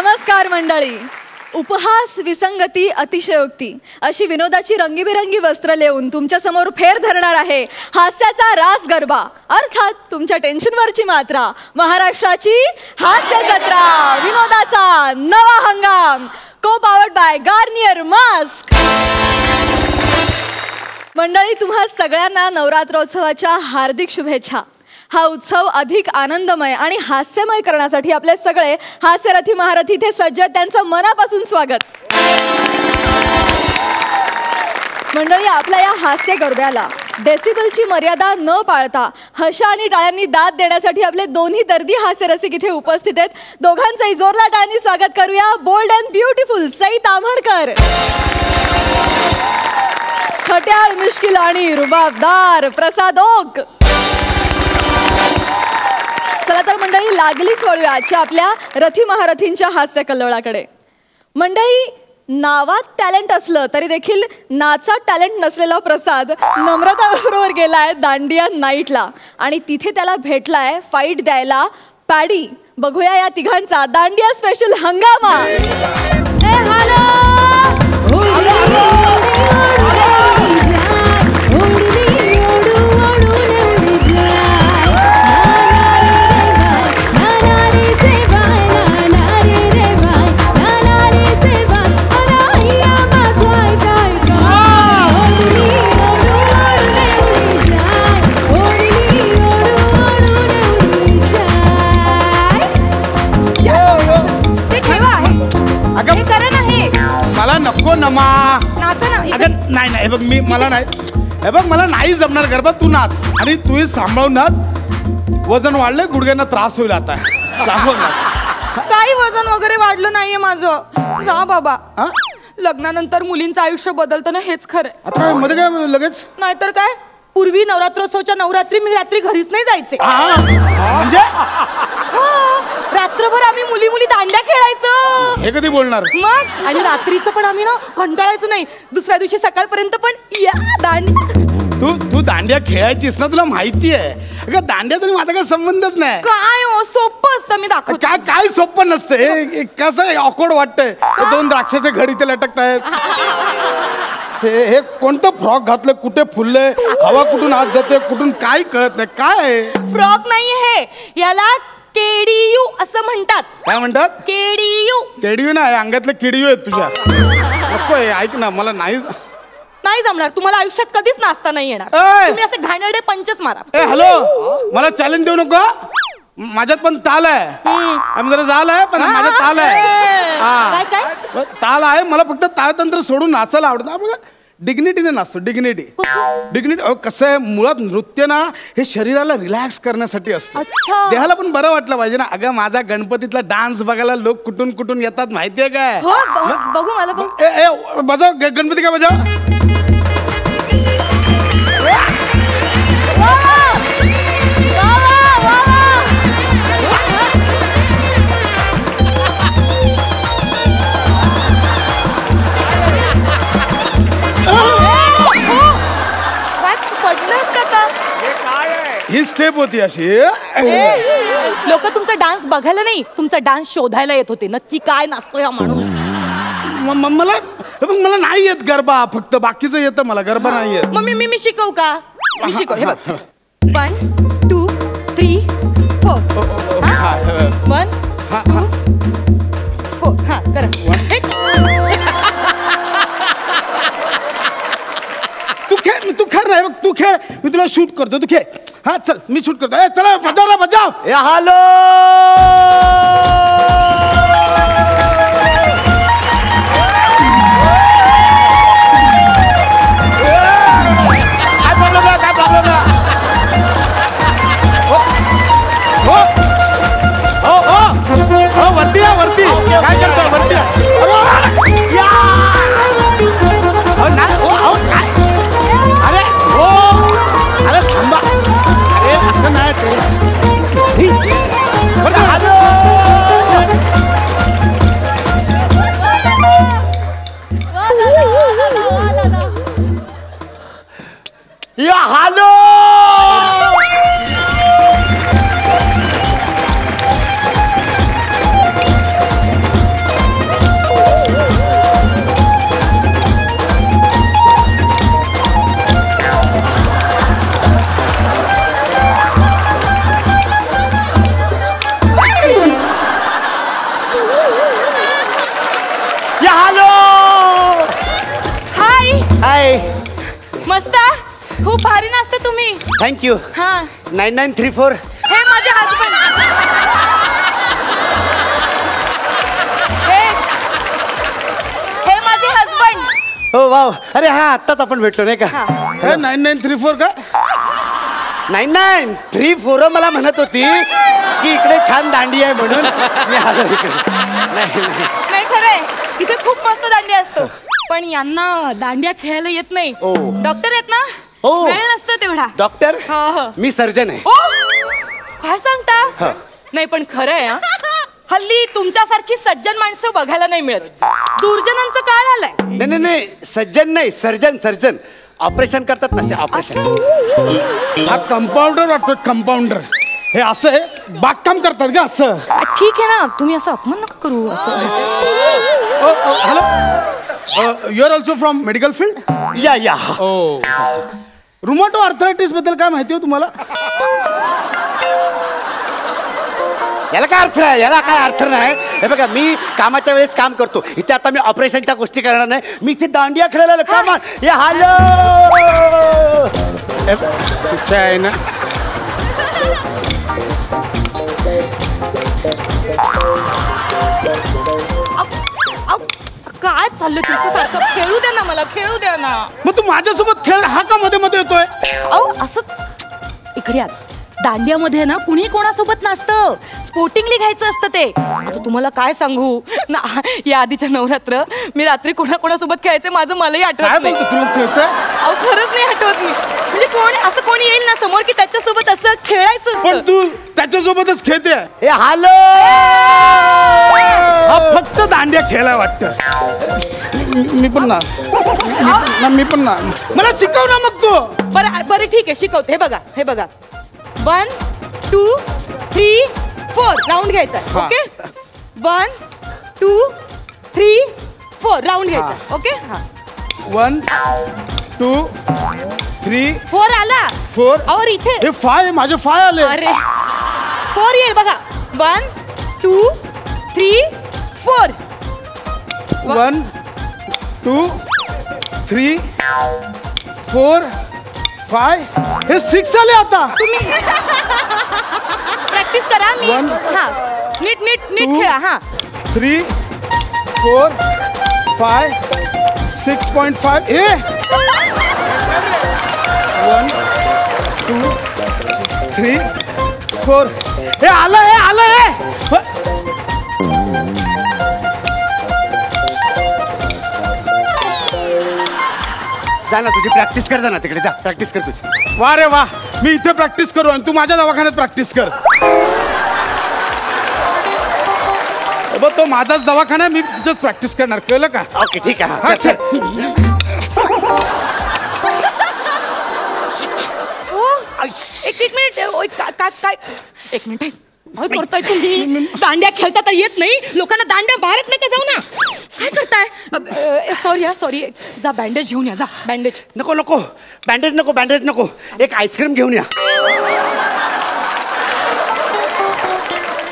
नमस्कार मंडळी. उपहास, विसंगती, अतिशयोक्ती अशी विनोदाची रंगीबेरंगी वस्त्र लेऊन तुमच्या समोर फेर धरणार आहे हास्याचा रास गरबा, अर्थात तुमच्या टेन्शनवरची मात्रा, महाराष्ट्राची हास्य जत्रा, विनोदाचा नवा हंगाम, को पावर्ड बाय गार्नियर मास्क. मंडळी, तुम्हा सगळ्यांना नवरात्रोत्सवाच्या हार्दिक शुभेच्छा. हा उत्सव अधिक आनंदमय आणि हास्यमय करण्यासाठी आपले सगळे हास्यरथी महारथी इथे सज्ज आहेत. त्यांचं मनापासून स्वागत. मंडळी, आपल्या या हास्य गरब्याला डेसिबलची मर्यादा न पाळता हशा आणि टाळ्यांनी दाद देण्यासाठी आपले दोन्ही दर्दी हास्यरसिक इथे उपस्थित आहेत. दोघांचंही जोरदार टाळ्यांनी स्वागत करूया. Bold and beautiful Sai Tamhankar, खट्याळ, मिश्किल आणि रुबाबदार प्रसाद ओक. चला तर मंडळी, लागलीच वळूया आजच्या आपल्या रथी महारथींच्या हास्य कल्लोळाकडे. मंडळी, नावात टॅलेंट असलं तरी देखील नाचात टॅलेंट नसलेला प्रसाद नम्रता बरोबर गेलाय दांडिया नाईटला आणि तिथे त्याला भेटलाय फाईट द्यायला पॅडी. बघूया या तिघांचा दांडिया स्पेशल हंगामा. मला नको नमा. अगं नाही नाही, बघ मी मला नाही, हे बघ मला नाही जमणार गरबा. तू नाच आणि तू सांभाळून नाच. वजन वाढलंय, गुडघ्यांना त्रास होईल आता. सांभाळ नाच. काही वजन वगैरे वाढलं नाहीये माझं. जा बाबा, लग्नानंतर मुलींचं आयुष्य बदलतं ना, हेच खरं. आता मध्ये काय लगेच? नाहीतर काय, पूर्वी नवरात्रोत्सवच्या नवरात्री मी रात्री घरीच नाही जायचे. म्हणजे रात्रभर आम्ही मुली मुली दांड्या खेळायचं. हे कधी बोलणार? मग आणि रात्रीचं पण आम्ही ना कंटाळायचो नाही. दुसऱ्या दिवशी सकाळपर्यंत पण या दांड्या. तू दांड्या खेळायचीस ना, तुला माहिती आहे. अगं दांड्याचा माझा काही संबंधच नाही. काय हो, सोपं असतं. मी दाखवतो. काय सोपं नसतं. हे कसं ऑकवर्ड वाटतंय. दोन द्राक्षाचे घडी ते लटकतायत. हे कोणतं फ्रॉक घातलं, कुठे फुललंय, हवा कुठून आत जाते, कुठून काय कळत नाही. काय फ्रॉक नाही हे, याला केडीयू असं म्हणतात. काय म्हणतात? केडीयू. केडीयू ना, अंगातले किडीयू आहेत तुझ्या. नको, ऐक ना, मला नाही जमणार. तुम्हाला आयुष्यात कधीच नाचता नाही येणार. तुम्ही असे घाणेरडे पंचच मारा. हॅलो, मला चॅलेंज देऊ नको. माझ्यात पण ताल आहे. आम्ही जरा झाल आहे, पण माझ्यात ताल आहे. काय ताल आहे. मला फक्त ताळतंत्र सोडून नाचायला आवडतं. डिग्निटीने नाचतो. डिग्निटी. कसं आहे, मुळात नृत्य ना हे शरीराला रिलॅक्स करण्यासाठी असतं. देहाला पण बरं वाटलं पाहिजे ना. अगं माझा गणपतीतला डान्स बघायला लोक कुठून कुठून येतात माहितीये काय? बघू मला. बजाव गणपती का बजाव. ही स्टेप होती अशी. लोक तुमचा डान्स बघायला नाही, तुमचा डान्स शोधायला येत होते. नक्की काय नाचतो हा माणूस. मला नाही येत गरबा, फक्त बाकीचं येतं. मला गरबा नाही येत. मग मी शिकवू का? मी शिकव. हे बघ, 1 2 3 4. 1 2 4. हा करा. तू खेळ नाही, बघ तू खेळ, मी तुला शूट करतो. तू खेळ. हा चल, मी शूट करतो. चला बजाव ना, बजाव. हॅलो, काय प्रॉब्लेम आहे? काय प्रॉब्लेम आहे? हो वरती या, वरती. काय करतो वरती? अरे थांबा. अरे असं नाही ते. या हॅलो. हाय. हाय. मस्त. खूप भारी नाचता तुम्ही. थँक्यू. हा. 9934. हे माझे हसबंड. हे माझे हसबंड. हो वाव. अरे हा आत्ताच आपण भेटलो नाही का. 9934 का. 9934 मला म्हणत होती की इकडे छान दांडी आहे म्हणून मी आलो इकडे. नाही खरंय इथे खूप मस्त दांडिया असतो पण यांना दांडिया खेळायला येत नाही. ओ. डॉक्टर आहेत ना. ओ. वेळ नसतं तेवढा. डॉक्टर हो, हो. मी सर्जन आहे. ओ काय सांगता. नाही पण खरं आहे. हल्ली तुमच्यासारखी सज्जन माणसं बघायला नाही मिळत. दुर्जनांचं काळ आलाय. नाही नाही नाही सज्जन नाही सर्जन. सर्जन ऑपरेशन करतात ना. ऑपरेशन. हा कंपाऊंडर वाटतो. कंपाऊंडर हे असं आहे बागकाम करतात का असं. ठीक आहे ना तुम्ही असं अपमान नका करू असं. Hello you are also from medical field. Yeah yeah. O रुमॅटो arthritis बद्दल काय माहिती आहे तुम्हाला. याला काय अर्थ आहे. याला काय अर्थ नाही. हे बघा मी कामाच्या वेळेस काम करतो इथे. आता मी ऑपरेशनच्या गोष्टी करणार नाही. मी इथे दांडिया खेळायला काम. या हॅलो. आहे ना. काय चाललं तुमच्यासारखं. खेळू द्या ना मला. खेळू द्या ना. मग तू माझ्यासोबत खेळ हा का मध्ये मध्ये येतोय. अहो असं इकडे या. दांडियामध्ये ना कुणी कोणासोबत नसतं. स्पोर्टिंगली घ्यायचं असतं ते. आता तुम्हाला काय सांगू ना या आधीच्या नवरात्र मी रात्री कोणासोबत खेळायचे माझं मलाही काय आठवत नाही. बोलतो तुला खेळतोय. अहो खरंच नाही आठवत मी. म्हणजे कोणी येईल ना समोर की त्याच्यासोबत असं खेळायचं पण असतं. तू त्याच्यासोबतच खेळते. हे हॅलो. हा फक्त दांडिया खेळायला वाटतं. मी पण मी पण ना. मला शिकव ना मग तू. बरं ठीक आहे शिकवते. हे बघा 1 2 3 4 राऊंड घ्यायचा. हा. ओके 1 2 3 4 राऊंड घ्यायचा. ओके हा 1 2 3 4 आला. 4 और इथे हे 5 माझे 5 आले. अरे 4 येईल बघा. 1 2 3 4 1 2 3 4 5 हे 6 आले आता. प्रॅक्टिस करा. मी One, हा नीट two, खेळा. हा 3 4 5 6.5 हे 1 2 3 4 हे आलं हे. जा ना तुझी प्रॅक्टिस कर. जा ना तिकडे. जा प्रॅक्टिस कर तुझी. वा रे वा. मी इथे प्रॅक्टिस करू आणि तू माझ्या दवाखान्यात प्रॅक्टिस कर. बघ तो माझाच दवाखाना मी तिथेच प्रॅक्टिस करणार. कळलं का. ओके ठीक आहे. हा, कर. एक मिनिट. काय एक मिनिट. काय करताय तुम्ही. दांड्या खेळता तर येत नाही लोकांना. दांड्या मारत नका जाऊ ना. काय करताय. सॉरी जा बँडेज घेऊन या. जा बँडेज. नको बँडेज नको. एक आईस्क्रीम घेऊन या.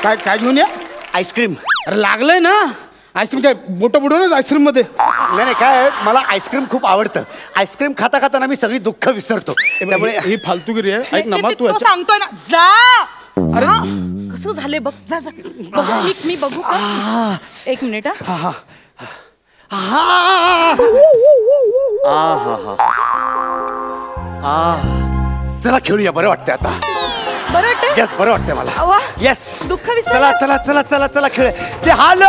काय घेऊन या. आईस्क्रीम. अरे लागलंय ना. आईस्क्रीम काय बोटं बुडवूनच आईस्क्रीम मध्ये. नाही काय मला आईस्क्रीम खूप आवडतं. आईस्क्रीम खाता खाताना मी सगळी दुःख विसरतो. त्यामुळे ही फालतूगिरी आहे. ऐक ना मग तू तो सांगतोय ना. जा. अरे कसं झाले बघ. जा बघू. मी बघू का. एक मिनिट. चला खेळूया. बरं वाटतंय आता. बरं वाटतंय. येस बरं वाटतंय मला. वा. येस दुःख विसरलं. चला खेळ. ते हॅलो.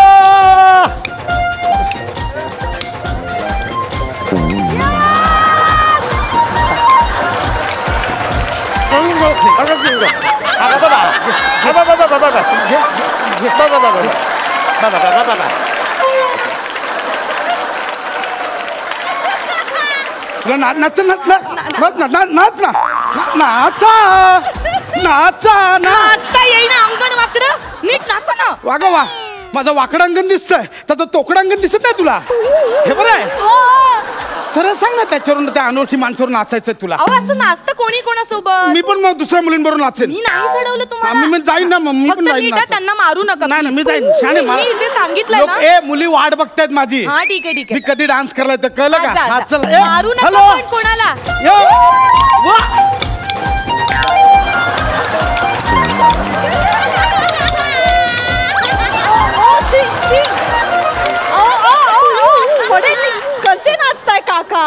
नाच नाचता येईना. अंगण वाकडं नीट नाचा ना. वागा वा. माझं वाकडं अंगण दिसतंय त्याचं तोकडं अंगण दिसत नाही तुला हे बरं आहे सरळ सांग ना त्याच्यावरून त्या अनोळखी माणसावर नाचायचं तुला अहो असं नाचतं कोणी कोणासोबत मी पण मग दुसऱ्या मुलींबरोबर नाचेन मी नाही चढवलं तुम्हाला मी जाईन ना मग मी पण फक्त जाईन नीट नाचायला. त्यांना मारू नका नाही नाही मी please. जाईन शाणे मी इथे सांगितलंय लोक ना ए मुली वाट बघतायत माझी हा ठीक आहे ठीक मी आहे कधी डान्स करायला तर कळलं हा, का जा, हा जा. चल ए, मारू नका हॅलो पण कोणाला यो, वा. कसे नाचताय काका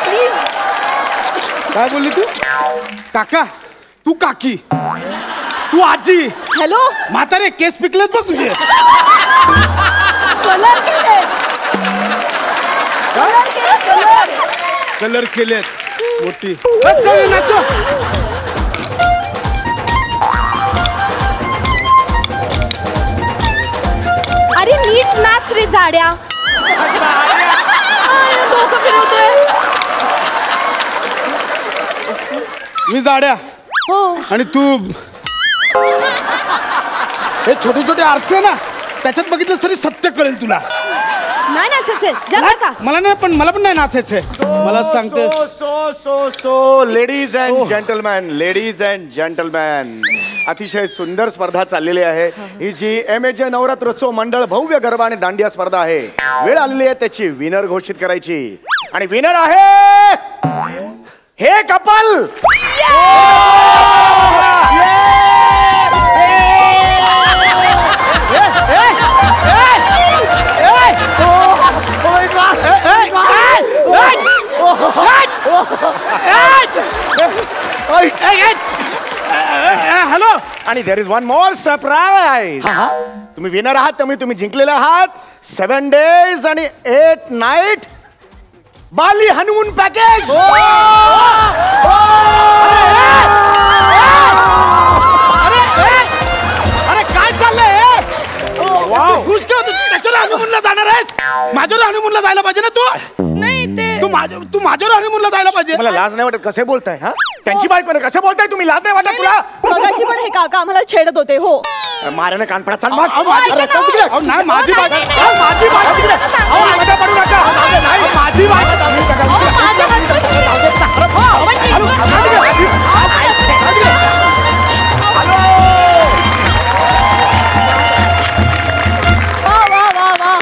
प्लीज काय बोलली तू काका तू काकी तू आजी हॅलो म्हातारे केस पिकलेत बघ तुझे कलर केले कलर केलेत मोठी चल नाचो अरे नीट नाच रे जाड्या डोकं फिरवतोय मी जाड्या हो आणि तू हे छोटे छोटे आरसे ना त्याच्यात बघितलं तरी सत्य कळेल तुला नाही नाचायचं जा का मला पण नाही नाचायचंय मला सांगते सो लेडीज अँड जेंटलमॅन अतिशय सुंदर स्पर्धा चाललेली आहे ही जी MAJ नवरात्रोत्सव मंडळ भव्य गरबा आणि दांडिया स्पर्धा आहे वेळ आलेली आहे त्याची विनर घोषित करायची आणि विनर आहे हे कपल हॅलो आणि there is one more surprise तुम्ही विनर आहात त्यामुळे तुम्ही जिंकलेले आहात 7 days आणि 8 night बाली हनीमून पॅकेज अरे काय चाललंय खुश ठेव त्याच्यावर हनीमूनला जाणार आहेस माझ्यावर हनीमूनला जायला पाहिजे ना तू नाही ते तू माझ्यावर हनीमूनला जायला पाहिजे मला लाज नाही वाटत कसे बोलताय हा त्यांची बायको आहे, कसं बोलताय तुम्ही लाज नाही वाटत तुला मगाशी पण हे काका आम्हाला छेडत होते हो माराने कानफडा चाल अहो, माझी मग बायको तिकडे. अहो, नाही, माझी नाही, बायको. नाही, अहो, माझी बायको तिकडे. अहो, माझ्या पडू नका. नाही, माझी बायको. वा वा वा वा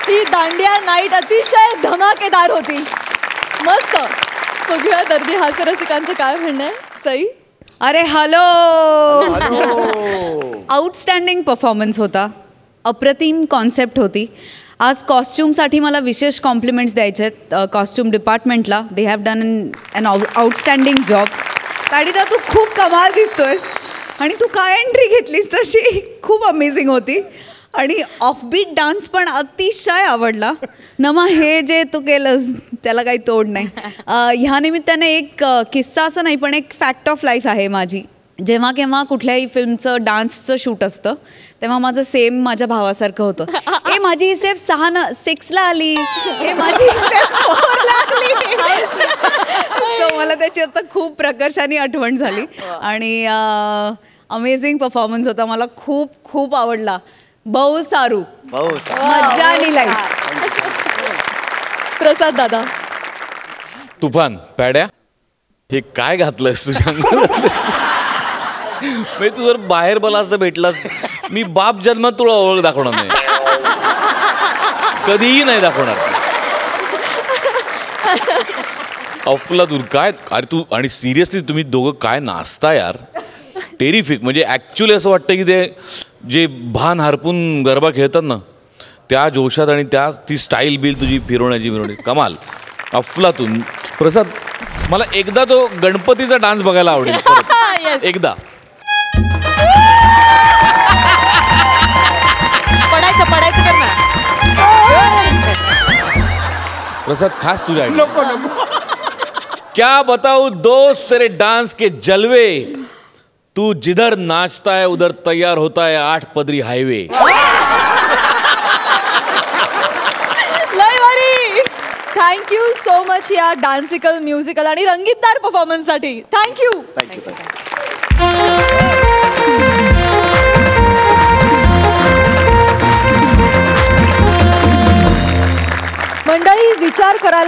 ही दांडिया नाईट अतिशय धमाकेदार होती मस्त बघूया दर्दी हास्यरसिकांचं काय म्हणणं आहे सई अरे हॅलो आउटस्टँडिंग परफॉर्मन्स होता अप्रतिम कॉन्सेप्ट होती आज कॉस्ट्युमसाठी मला विशेष कॉम्प्लिमेंट्स द्यायचे आहेत कॉस्ट्युम डिपार्टमेंटला they have done an outstanding job ताडिदा तू खूप कमाल दिसतोयस आणि तू काय एंट्री घेतलीस तशी खूप अमेझिंग होती आणि ऑफबीट डान्स पण अतिशय आवडला नमा हे जे तू केलंस त्याला काही तोड नाही ह्या निमित्ताने एक किस्सा असं नाही पण एक फॅक्ट ऑफ लाईफ आहे माझी जेव्हा केव्हा कुठल्याही फिल्मचं डान्सचं शूट असतं तेव्हा माझं सेम माझ्या भावासारखं होतं ए माझी ही स्टेप 6ला आली हे माझी स्टेप 4ला आली सो मला त्याची आता खूप प्रकर्षाने आठवण झाली आणि अमेझिंग परफॉर्मन्स होता मला खूप खूप आवडला बहु सारू मज्जा आली लाईफ प्रसाद दादा तुफान पॅड्या हे काय घातलंयस तुझ्या म्हणजे तू जर बाहेर मला असं भेटलास मी बाप जन्मात तुला ओळख दाखवणार नाही कधीही नाही दाखवणार अफलातून काय अरे तू आणि सिरियसली तुम्ही दोघं काय नाचता यार टेरिफिक म्हणजे ॲक्च्युली असं वाटतं की ते जे भान हरपून गरबा खेळतात ना त्या जोशात आणि त्या ती स्टाईल बिल तुझी फिरवण्याची कमाल अफलातून प्रसाद मला एकदा तो गणपतीचा डान्स बघायला आवडेल Yes. एकदा पडायचं कर ना प्रसाद खास तुझ्या क्या बताऊं दोस्त तेरे डांस के जलवे तू जिधर नाचता है उधर तैयार होता है 8 पदरी हाईवे लय भारी थँक्यू सो मच या डान्सिकल म्युझिकल आणि रंगीतदार परफॉर्मन्ससाठी थँक्यू थँक्यू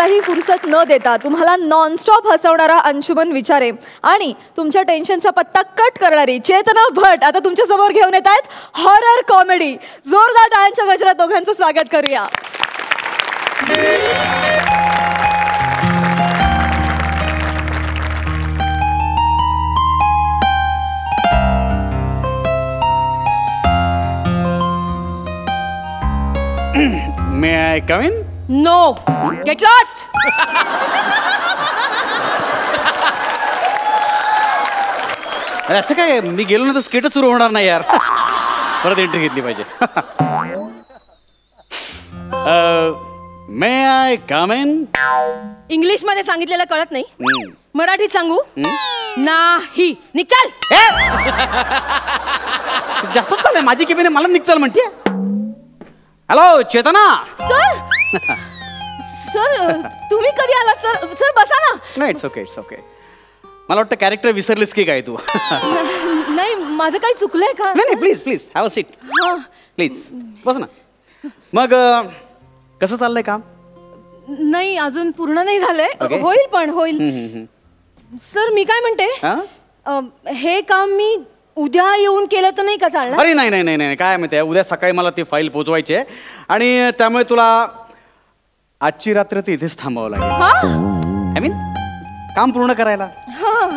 जराही फुरसत न देता तुम्हाला नॉनस्टॉप हसवणारा अंशुमन विचारे आणि तुमच्या टेन्शनचा पत्ता कट करणारी चेतना भट आता तुमच्या समोर घेऊन येत आहेत हॉरर कॉमेडी. जोरदार टाळ्यांच्या गजरात दोघांचं स्वागत करूया. May I come in? No, get lost. अरे असं काय, मी गेलो ना तर स्केटच सुरू होणार नाही यार. परत एंट्री घेतली पाहिजे. मे आय कम इन? इंग्लिश मध्ये सांगितलेलं कळत नाही, मराठीत सांगू? नाही, निकाल. जास्त चाललंय माझी केबिन, मला निघचाल म्हणते. हॅलो चेतना. सर सर तुम्ही कधी आलात सर? सर बसा ना. नाही इट्स ओके इट्स ओके. मला वाटतं कॅरेक्टर विसरलीस की काय तू? नाही माझं काही चुकलंय का? नाही नाही please please have a seat please बस ना. मग कसं चाललंय काम? नाही अजून पूर्ण नाही झालंय. Okay. होईल पण होईल. सर मी काय म्हणते, हे काम मी उद्या येऊन केलं तर नाही का चालणार? अरे नाही नाही नाही नाही काय माहिती आहे, उद्या सकाळी मला ती फाईल पोचवायची आहे आणि त्यामुळे तुला आजची रात्र ती इथेच थांबावं लागेल. आय मीन काम पूर्ण करायला.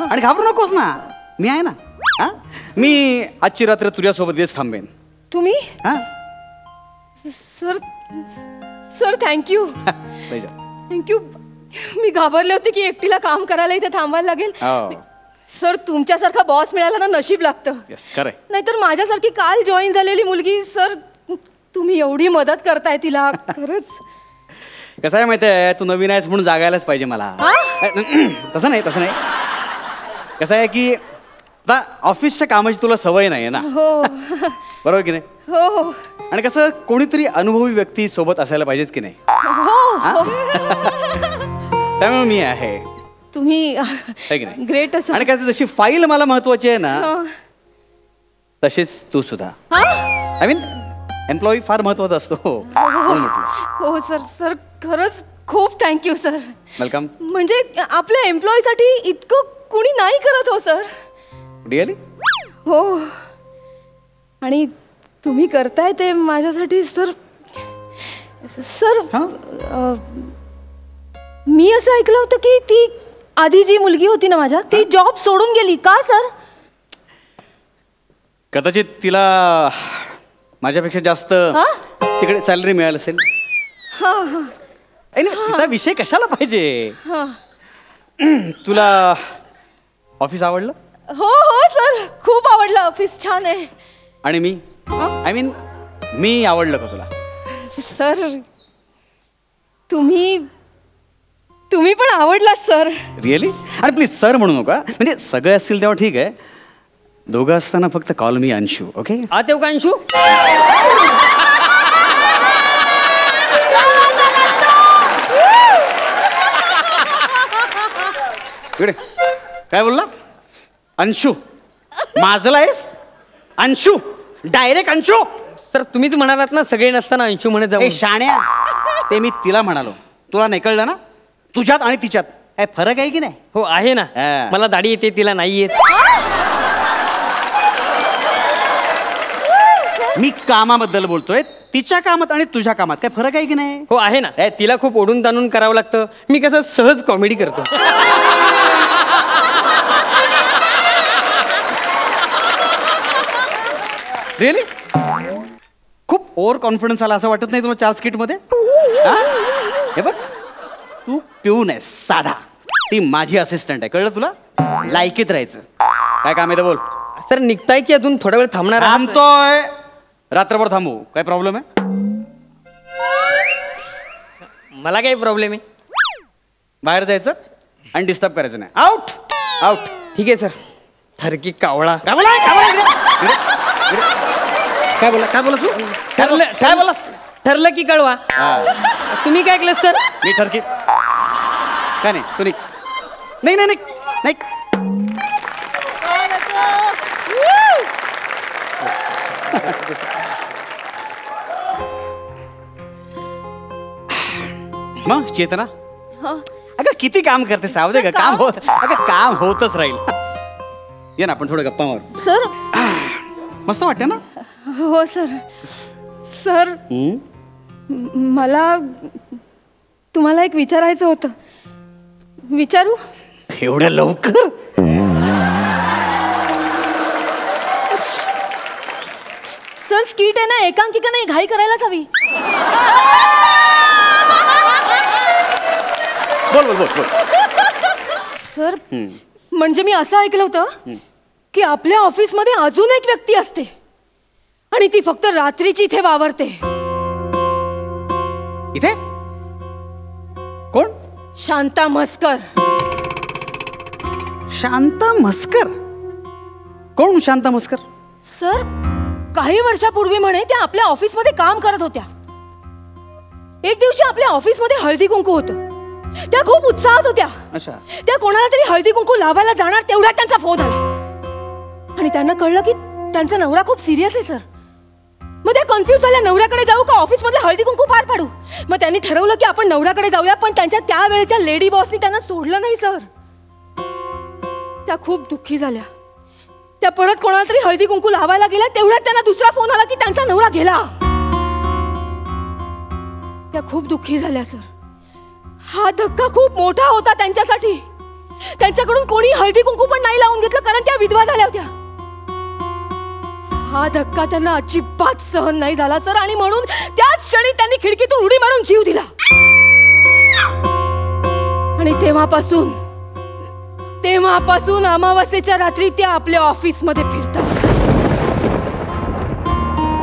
आणि घाबरू नकोस ना, मी आहे ना. हा मी आजची रात्र तुझ्यासोबत इथेच थांबेन. तुम्ही? हा सर सर थँक्यू. थँक्यू. मी घाबरले होते की एकटीला काम करायला इथे थांबायला लागेल. सर तुमच्यासारखा बॉस मिळाला ना नशीब लागतं. नाहीतर माझ्यासारखी काल जॉईन झालेली मुलगी, सर तुम्ही एवढी मदत करताय तिला, खरंच. कसं आहे माहिती आहे, तू नवीन आहेस म्हणून जागायलाच पाहिजे मला. तसं नाही तसं नाही. कसं आहे की आता ऑफिसच्या कामाची तुला सवय नाही आहे ना. हो बरोबर की नाही? हो हो. आणि कसं कोणीतरी अनुभवी व्यक्ती सोबत असायला पाहिजेच की नाही? हो त्यामुळे मी आहे. तुम्ही की नाही? ग्रेट असं. आणि कसं जशी फाईल मला महत्वाची आहे ना तशीच तू सुद्धा. आय मीन एम्प्लॉई फार महत्वाचा असतो. हो सर. सर खरंच खूप थँक्यू सर. वेलकम. म्हणजे आपल्या एम्प्लॉईसाठी इतकं कुणी नाही करत हो सर. रिअली? हो. आणि तुम्ही करताय ते माझ्यासाठी सर. सर मी असं ऐकलं होतं की ती आधी जी मुलगी होती ना माझ्या, ती जॉब सोडून गेली का सर? कदाचित तिला माझ्यापेक्षा जास्त तिकडे सॅलरी मिळाली असेल. तिचा विषय कशाला पाहिजे. तुला ऑफिस आवडलं? हो हो सर खूप आवडलं. ऑफिस छान आहे. आणि मी आय मीन मी आवडलं का तुला? सर तुम्ही पण आवडलात सर. रिअली? आणि प्लीज सर म्हणू नका, म्हणजे सगळे असतील तेव्हा ठीक आहे. दोघं असताना फक्त कॉल मी अंशू. ओके? आते का अंशू? काय बोलला? अंशू माझला आहेस? अंशू डायरेक्ट अंशू. सर तुम्हीच म्हणालात ना सगळे नसताना अंशू म्हणत जाऊ. शाण्या ते मी तिला म्हणालो. तुला नाही कळलं ना? तुझ्यात आणि तिच्यात काय फरक आहे की नाही? हो आहे ना. मला दाढी येते तिला नाही येत. मी कामाबद्दल बोलतोय. तिच्या कामात आणि तुझ्या कामात काय फरक आहे की नाही? हो आहे ना. तिला खूप ओढून ताणून करावं लागतं. मी कसं सहज कॉमेडी करतो. रिअली? खूप ओव्हर कॉन्फिडन्स आला असं वाटत नाही तुला चार स्किट मध्ये? हे बघ तू पिऊन आहेस साधा. ती माझी असिस्टंट आहे, कळलं तुला? लायकीत राहायचं. काय काम आहे तर बोल. सर निघताय की अजून थोडा वेळ थांबणार? थांबतोय. रात्रभर थांबू. काय प्रॉब्लेम आहे? मला काही प्रॉब्लेम आहे? बाहेर जायचं आणि डिस्टर्ब करायचं नाही. Out out. ठीक आहे सर. थरकी कावळा. काय बोला काय बोला काय बोला तू? ठरलं काय बोला? ठरलं की कळवा. तुम्ही काय केलं सर? मी ठरकी काय नाही. तू नाही नाही नाही नाही. मग चेतना अगं किती काम करते सावधे का काम होत अगं काम होतच राहील. ये ना आपण थोडं गप्पा मारू. सर मस्त वाटतं ना. हो सर. सर मला तुम्हाला एक विचारायचं होतं. विचारू? एवढ्या लवकर? सर स्किट आहे ना, एकांकिका नाही, घाई करायलाच हवी. बोल बोल बोल बोल. सर म्हणजे मी असं ऐकलं होतं की आपल्या ऑफिसमध्ये अजून एक व्यक्ती असते आणि ती फक्त रात्रीची इथे वावरते. इथे कोण? शांता म्हस्कर. शांता म्हस्कर? कोण शांता म्हस्कर? सर काही वर्षापूर्वी म्हणे त्या आपल्या ऑफिसमध्ये काम करत होत्या. एक दिवशी आपल्या ऑफिसमध्ये हळदी कुंकू होतं. त्या खूप उत्साहात होत्या. त्या कोणाला तरी हळदी कुंकू लावायला जाणार तेवढ्यात त्यांचा फोन आला आणि त्यांना कळलं की त्यांचा नवरा खूप सिरियस आहे. सर मग त्या कन्फ्युज झाल्या, नवऱ्याकडे जाऊ का ऑफिस मध्ये हळदी कुंकू पार पाडू. मग त्यांनी ठरवलं की आपण नवऱ्याकडे जाऊया, पण त्यांच्या त्यावेळेच्या लेडी बॉसनी त्यांना सोडलं नाही. सर त्या खूप दुःखी झाल्या. त्या परत कोणाला तरी हळदी कुंकू लावायला गेल्या तेवढ्यात त्यांना दुसरा फोन आला की त्यांचा नवरा गेला. त्या खूप दुःखी झाल्या. सर हा धक्का खूप मोठा होता त्यांच्यासाठी. त्यांच्याकडून कोणी हळदी कुंकू पण नाही लावून घेतलं कारण त्या विधवा झाल्या होत्या. हा धक्का त्यांना अजिबात सहन नाही झाला सर, आणि म्हणून त्याच क्षणी त्यांनी खिडकीतून उडी मारून जीव दिला. आणि तेव्हापासून अमावास्येच्या रात्री त्या आपल्या ऑफिस मध्ये फिरतात.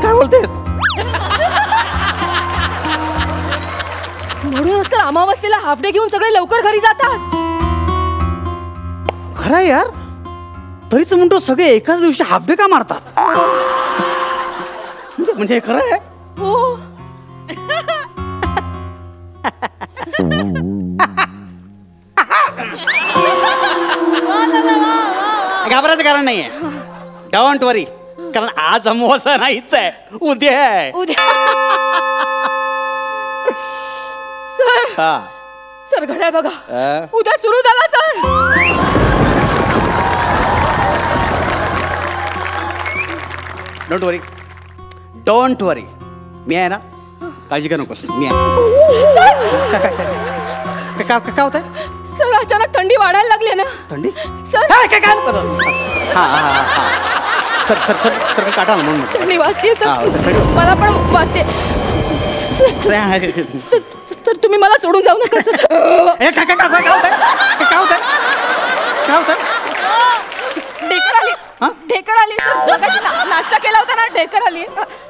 काय बोलतेस? म्हणून सर अमावास्येला हाफ डे घेऊन सगळे लवकर घरी जातात. खरं यार, तरीच म्हणतो सगळे एकाच दिवशी हाफ डे का मारतात? म्हणजे हे खरं आहे? हो. घाबरायचं कारण नाहीये. डोंट वरी, कारण आज अमावास्या नाहीच आहे, उद्या आहे. सर घड्याळ बघा, उद्या सुरू झाला सर. डोंट वरी, मी आहे ना, काळजी करू नकोस, मी आहे. काय होत आहे? सर अचानक थंडी वाढायला लागली ना. थंडी? सर काय सर काटा म्हणून थंडी वाजते सर, मला पण वाजते. सर तुम्ही मला सोडून जाऊ नका सर. ढेकर आली सर. मगाशी नाश्ता केला होता ना, ढेकर आली.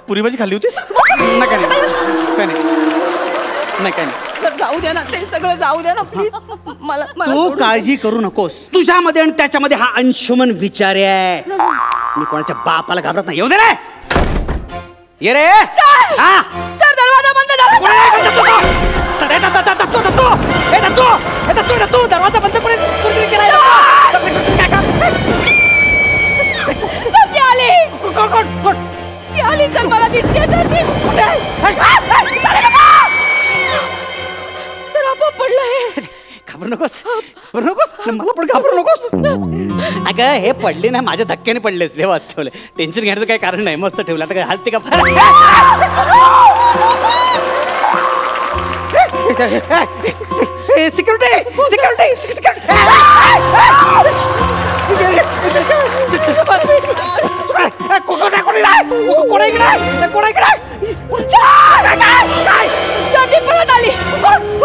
पुरी भाजी खाल्ली होतीस? नाही काय नाही सर, जाऊ द्या ना, ते सगळं जाऊ द्या ना प्लीज. मला तू काळजी करू नकोस. तुझ्यामध्ये आणि त्याच्यामध्ये हा अंशुमन विचार आहे. मी कोणाच्या बापाला घाबरत नाही. येऊ दे रे. ये रे. सर दरवाजा बंद झाला. दरवाजा बंद ती आली सर, मला दिसते सर. ती सर आपोआप पडलंय. घाबरू नकोस, मला पण घाबरू नकोस. अगं हे पडले ना, माझ्या धक्क्याने पडलेच. देवाच ठेवले, टेन्शन घ्यायचं काही कारण नाही. मस्त ठेवलं. आता काय हलते का?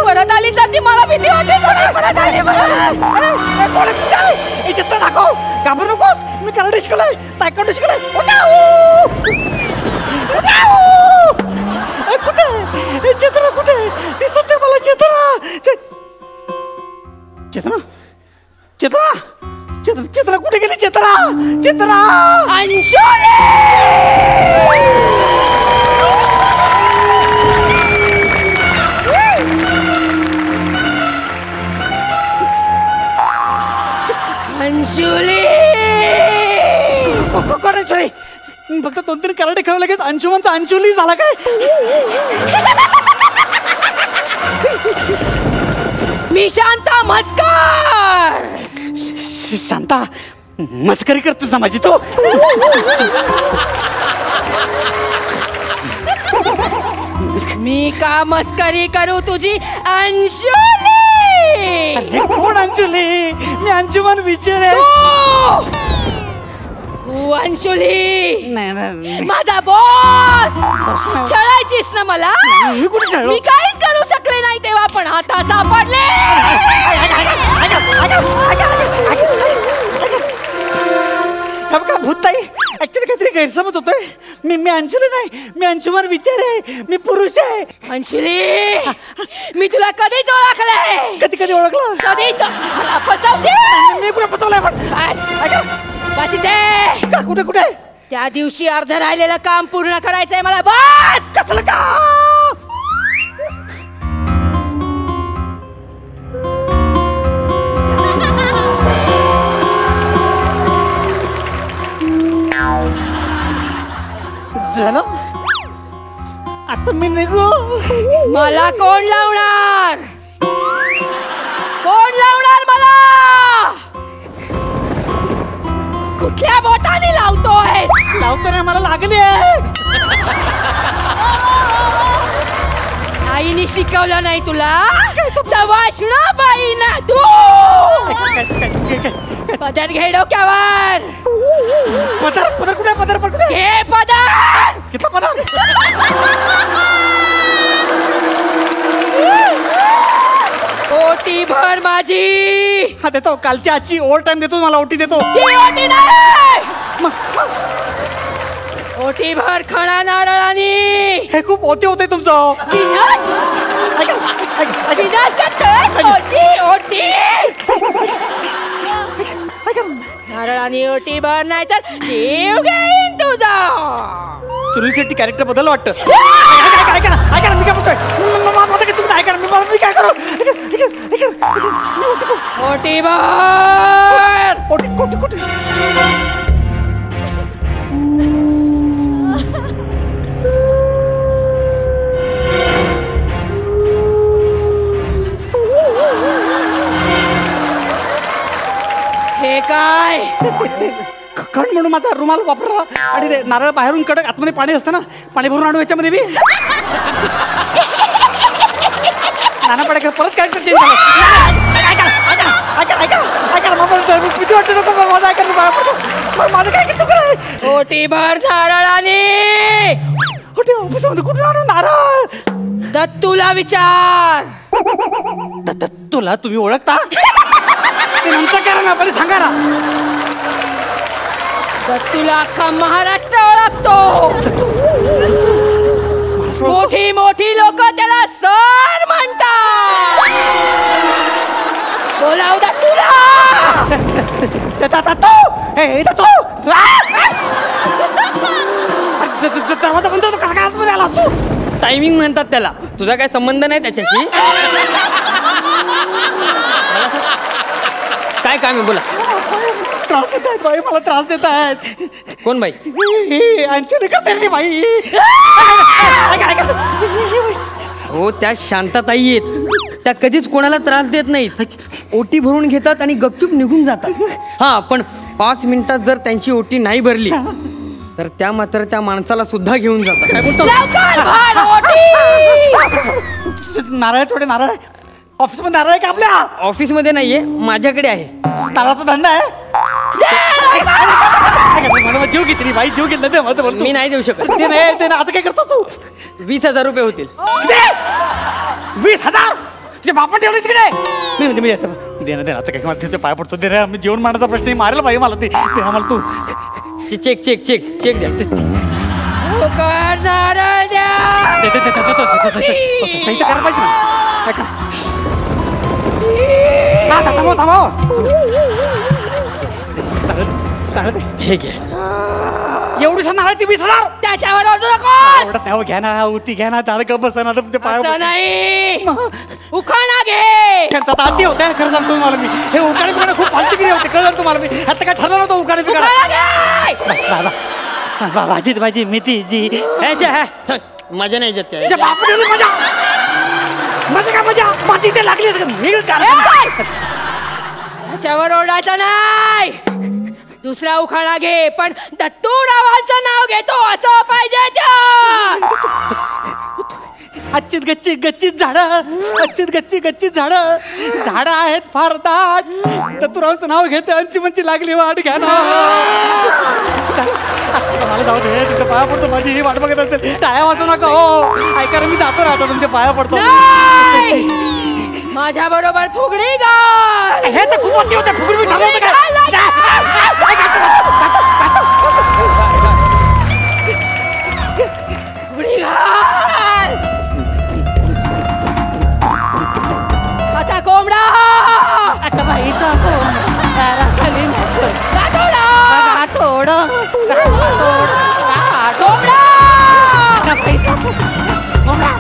परत आली सर. ती मला भीती वाटते. परत आली. घाबरू नकोस. मी कराटे शिकलोय, तायक्वांडो शिकलोय. कुठे चेतना? कुठे ती? सध्या मला चेतना कुठे गेली? चेतना अंशुली फक्त 2-3 कराटे खेळ लगेच अंशुमनचा अंशुली झाला काय? मी शांता म्हस्कर. शांता मस्करी करतेस ना माझी तो. मी का मस्करी करू तुझी अंशुली. हे कोण अंशुली? मी अंशुमन विचार आहे. तू अंशुली नाही माझा बॉस. छळायचीस ना मला. मी कुठे छळलो? मी काहीच करू शकले नाही तेव्हा पण आता सापडले. का भूताई ऍक्च्युली काहीतरी गैरसमज होतोय. मी अंशुली नाही, मी अंशुमन विचार आहे. मी पुरुष आहे. अंशुली मी तुला कधीच ओळखलंय. कधी कधी ओळखलं? कधीच मला फसवशील. मी कुठे फसवलंय पण? बस इथे. का कुठे कुठे? त्या दिवशी अर्ध राहिलेलं काम पूर्ण करायचंय मला. बस. कसलं का? झालं आता मी निघू. मला कोण लावणार? कोण लावणार मला? कुठल्या बोटाने लावतोय? लावतो नाही, मला लागली आहे. आईने शिकवलं नाही तुला? सवाष्ण बाई ना तू. पदर घे डोक्यावर. पदर पदर कुठे? पदर पण कुठे? घे पदर. किती पदर? ओटी भर माझी. हा देतो. कालची आजची ओव्हर टाइम देतो. मला ओटी देतो. ती ओटी नाही. ओटी भर खणा नारळानी. हे खूप ओते होते तुमचं. नारळानी ओटी भर नाही तर जीव घेईन तुझा. सुनील कॅरेक्टर बदल वाटतं. ऐका ना मी काय बोलतोय. तुम्ही ऐका ना मी काय करू? ओटी भर. ओटी कुठे? हे काय? खड म्हणून माझा रुमाल वापरला आणि ते नारळ बाहेरून कडक आतमध्ये पाणी असतं ना, पाणी भरून आणू याच्यामध्ये मी. नाना पडेकर परत कॅरेक्टर चेंज झालं. किती वाटतं नको माझं ऐका. माझं काय चुकलं आहे? ओटी भर नारळाने. ओटी ऑफिसमध्ये कुठून आणू नारळ? दत्तूला विचार. तुला तुम्ही ओळखता? ते नंतर करा ना, पहिले सांगा ना. दत्तूला अख्खा महाराष्ट्र ओळखतो. मोठी मोठी लोक त्याला सर म्हणतात. बोलाव दत्तूला. दरवाजा बंद होतो. कसा काय आतमध्ये आला तू? टायमिंग म्हणतात त्याला. तुझा काय संबंध नाही त्याच्याशी. काय काम आहे बोला. त्रास देत आहेत बाई, मला त्रास देत आहेत. कोण बाई? अंशुली करते रे बाई. हो त्या शांताताई आहेत. त्या कधीच कोणाला त्रास देत नाहीत. ओटी भरून घेतात आणि गपचूप निघून जातात. हा पण 5 मिनिटात जर त्यांची ओटी नाही भरली तर त्या मात्र त्या माणसाला सुद्धा घेऊन जातात. काय बोलतो? नारळ थोडे नारळ ऑफिसमध्ये नारळ आहे का आपल्या? ऑफिसमध्ये नाहीये, माझ्याकडे आहे. नारळाचा धंदा आहे. जीव घेते रे बाई, जीव घेतला. मी नाही देऊ शकत. ते नाही असं काय करतोस तू? 20,000 रुपये होतील. 20,000? तुझ्या बापा ठेवले तिकडे. मी म्हणजे मी देणं असं काय मला पाय पडतो. दे रे, मी जेवण मांडायचा प्रश्न मारेल बाई मला. ते मला तू चेक द्या. नारळ द्या. करायला पाहिजे ना. थांबव. हे घे. एवढीसा नारळ ती 20,000? त्याच्यावर ओरडू नकोस. आवडत नाही. घ्या ना, उठी घ्या ना. दादा गप बसा ना. असं नाही. उखाणा घे. त्यांचा ताती होता. खरं सांगतो तुम्हाला मी. हे उखाणे पिकाणं खूप फालतूगिरी होते. कळलं तुम्हाला मी. आता काय ठरलं नव्हतं उखाणे पिकाणं. भाजी मेथी जी मजा नाही येत. बापा माझं काय मजा माझी इथे लागली त्याच्यावर ओरडायचं नाही. दुसरा उखाणा घे, पण दत्तू रावांचं नाव घेतो असं पाहिजे त्या. अच्छीत गच्ची गच्चीत झाडं, अच्छीत गच्ची गच्चीत झाडं, झाडं आहेत फार दाट. दत्तूरावांचं नाव घेते अंची लागली वाट घ्या ना. मला जाऊ दे, तुमच्या पाया पडतो. माझी ही वाट बघत असेल. टाळ्या वाजवू नका हो. ऐका ना, मी जातो राहतो, तुमच्या पाया पडतो. माझ्या बरोबर फुगडी गाल. हे तर खूप मोठी होते. फुगडी मी थांबवतो का? फुगडी गाल. आता कोंबडा. आता बाईचा गाठोडा. गाठोडा. कोंबडा.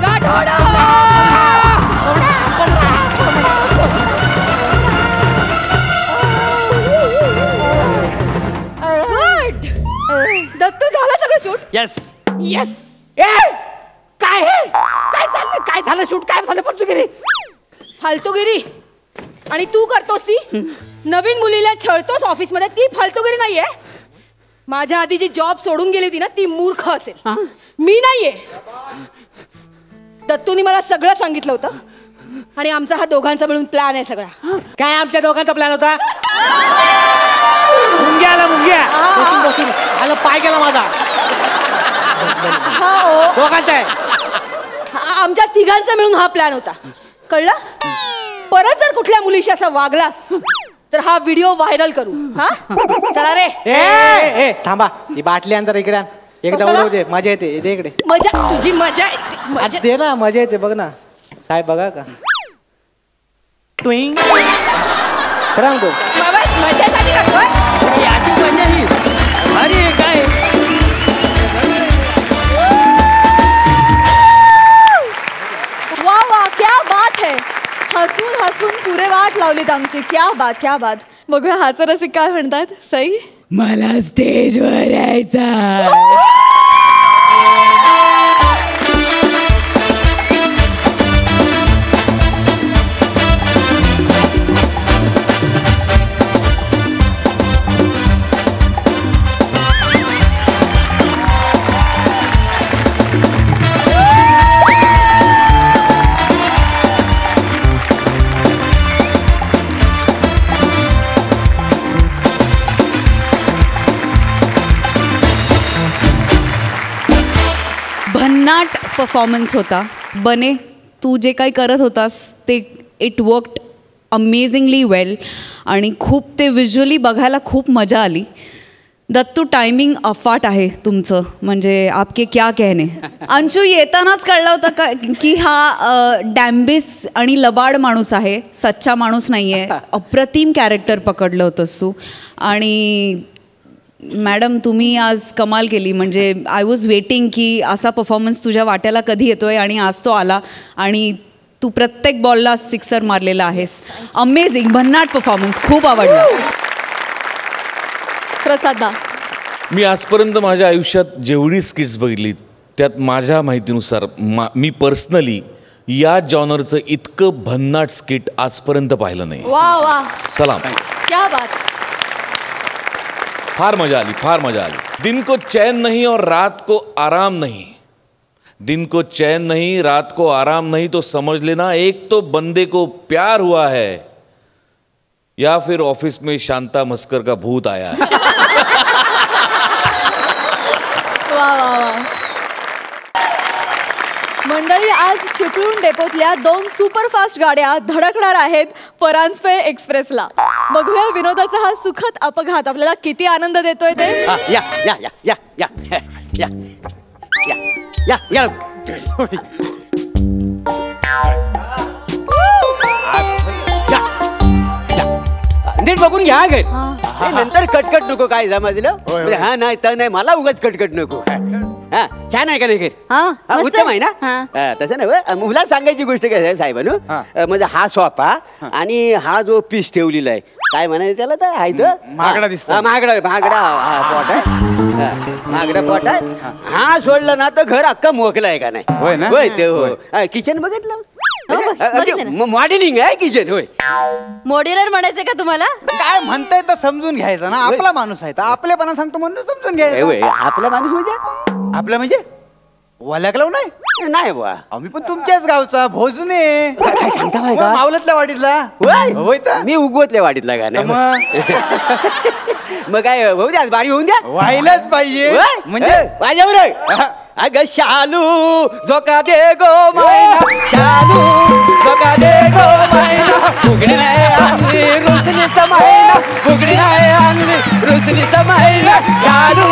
गाठोडा. गुड. दत्तू झालं सगळं शूट. Yes yes. काय हे काय चाललं काय झालं शूट काय झालं फालतूगिरी फालतूगिरी आणि तू करतोस ती. नवीन मुलीला छळतोस ऑफिस मध्ये. ती फालतूगिरी नाहीये. माझ्या आधी जी जॉब सोडून गेली होती ना ती मूर्ख असेल. मी नाहीये. दत्तूनी मला सगळं सांगितलं होतं आणि आमचा हा दोघांचा मिळून प्लॅन आहे सगळा. काय आमच्या दोघांचा प्लॅन होता मुंग्या आला मुंग्या बसून बसून आलं पाय गेला माझा दोघांचा आहे. आमच्या तिघांचा मिळून हा प्लॅन होता. कळलं. परत जर कुठल्या मुलीशी असा वागलास तर हा व्हिडिओ व्हायरल करू. हा चला रे. ए थांबा ती बाटली अंतर इकडे आण. एकदा कशाला? उडवू दे मजा येते दे इकडे. मजा तुझी मजा येते. मजा. दे ना मजा येते बघ ना साहेब बघा का ट्विंग खरं तो बाबा, मजासाठी करतोय. याची मजा ही अरे काय वा वा, क्या बात है. हसून हसून पुरे वाट लावलीत आमची. क्या बात क्या बात. बघूया हास्यरसिक काय म्हणतात. सई मला स्टेजवर यायचा. भन्नाट परफॉर्मन्स होता. बने तू जे काही करत होतास ते इट वर्कड अमेझिंगली वेल आणि खूप ते विज्युअली बघायला खूप मजा आली. दत्तू टायमिंग अफाट आहे तुमचं. म्हणजे आपके क्या कहने. अंशू येतानाच कळलं होतं का की हा डॅम्बिस आणि लबाड माणूस आहे. सच्चा माणूस नाही आहे. अप्रतिम कॅरेक्टर पकडलं होतंस तू. आणि मॅडम तुम्ही आज कमाल केली. म्हणजे आय वॉज वेटिंग की असा परफॉर्मन्स तुझ्या वाट्याला कधी येतोय आणि आज तो आला आणि तू प्रत्येक बॉलला सिक्सर मारलेला आहेस. अमेझिंग भन्नाट परफॉर्मन्स खूप आवडला. प्रसाद. मी आजपर्यंत माझ्या आयुष्यात जेवढी स्किट्स बघितली त्यात माझ्या माहितीनुसार मी पर्सनली या जॉनरचं इतकं भन्नाट स्किट आजपर्यंत पाहिलं नाही. वा वा, सलाम. क्या बात. फार मजा आली, फार मजा आली. दिन को चैन नहीं और रात को आराम नहीं. दिन को चैन नहीं, रात को आराम नहीं, तो समझ लेना एक तो बंदे को प्यार हुआ है या फिर ऑफिस में शांता मस्कर का भूत आया है. वा वा वा. मंडळी, आज चिपळूण डेपोतल्या 2 सुपरफास्ट गाड्या धडकणार आहेत परांजपे एक्सप्रेसला. बघूया विनोदाचा हा सुखद अपघात आपल्याला किती आनंद देतोय ते. या या या या या या या या नीट बघून घ्या गे. नंतर कटकट नको. काय समजलं. हा नाही तर नाही, मला उगाच कटकट नको. हा छान आहे का नाही. उत्तम आहे ना. तसं नाही, मुला सांगायची गोष्ट काय साहेबांनो. म्हणजे हा सोफा आणि हा जो पीस ठेवलेला आहे काय म्हणायचं त्याला तर आहे तो महागडा दिसतो. महागडा महागडा पॉट आहे. महागडा पॉट आहे. हा सोडला ना तर घर अख्खा मोकला आहे का नाही. होय ना. होय ते हो. किचन बघितलं. मॉडेलिंग आहे किचन. होय, मॉड्युलर म्हणायचं का तुम्हाला? काय म्हणताय तर समजून घ्यायचं ना. आपला माणूस आहे तर आपलेपणा सांगतो म्हणून समजून घ्यायचं. आपला माणूस म्हणजे आपलं म्हणजे वल्याकलाव नाही नाही बा. आम्ही पण तुमच्याच गावचा भोजने. काय सांगता माहिती का? मावलतल्या वाडीतला. होय तर मी उगवतल्या वाडीतला का नाही. मग काय भाऊ द्या, बारी होऊन द्या. व्हायलाच पाहिजे म्हणजे माझ्यावर अग शालू झोका दे गो मैना, शालू झोका दे गो मैना, फुगडी नाही आणली रुसणीचा महिना, फुगडी नाही आणली रुसणीचा महिना, शालू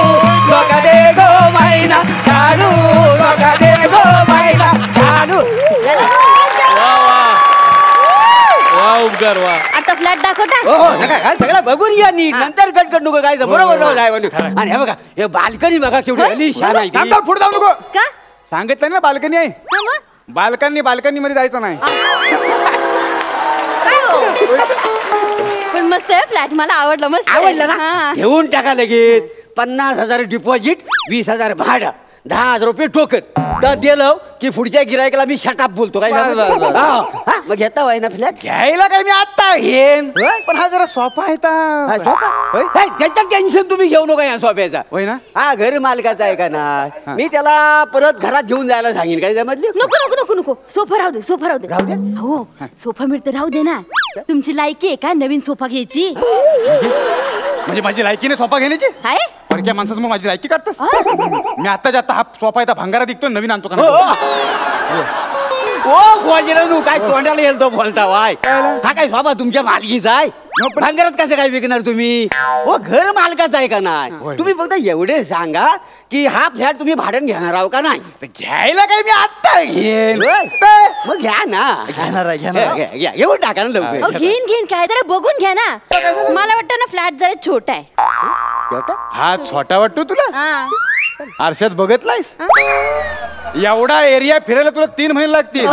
झोका दे गो मैना, शालू झोका दे गो मैना, शालू. उपकार वा. आता फ्लॅट दाखवता? हो सगळं बघून घ्या नीट, नंतर कटकट नको काय बरोबर. आणि हे बघा हे बाल्कनी बघा केवढी हल्ली छान आहे ती. पुढे जाऊ नको. का? सांगितलं ना बाल्कनी आहे. बाल्कनी मध्ये जायचं नाही. पण मस्त आहे फ्लॅट, मला आवडलं. मस्त आवडलं ना? घेऊन टाका लगेच. 50,000 डिपॉझिट, 20,000 भाडं, 10,000 रुपये टोकन. तर दिलं की पुढच्या गिरायकाला मी शटाप बोलतो. काय मग घेता वाय ना फ्लॅट? घ्यायला काय मी आत्ता घेईन, पण हा जरा सोपा आहे. त्याचं टेन्शन तुम्ही घेऊ नका या सोफ्याचा. होय ना? हा घर मालकाचा आहे का ना. मी त्याला परत घरात घेऊन जायला सांगेन. काय जमतली? नको नको नको नको, सोफा राहू दे, सोफा राहू दे. राहू दे? हो, सोफा मिळते राहू दे ना. तुमची लायकी आहे का नवीन सोफा घ्यायची? म्हणजे माझी लायकी नाही सोफा घेण्याची? काय परक्या माणसाचं मग माझी लायकी काढतोस? मी आता हा सोफा इथं भंगारा दिखतो, नवीन आणतो का? ओ काय तोंडाला येईल तो बोलता वाय. हा काय बाबा तुमच्या मालकीचा आहे? भांगरात कसं काय विकणार तुम्ही? ओ घर मालकाचा आहे का नाही? तुम्ही फक्त एवढे सांगा की हा फ्लॅट तुम्ही भाड्याने घेणार आहो का नाही. घ्यायला काय मी आत्ता घेईन. मग घ्या ना. घ्या घेऊन टाका ना लवकर. घेईन घेईन काय जरा बघून घ्या ना. मला वाटतं ना फ्लॅट जरा छोटा आहे. हा छोटा वाटतो तुला? हा. आरशात बघितलायस? एवढा एरिया फिरायला तुला 3 महिने लागतील.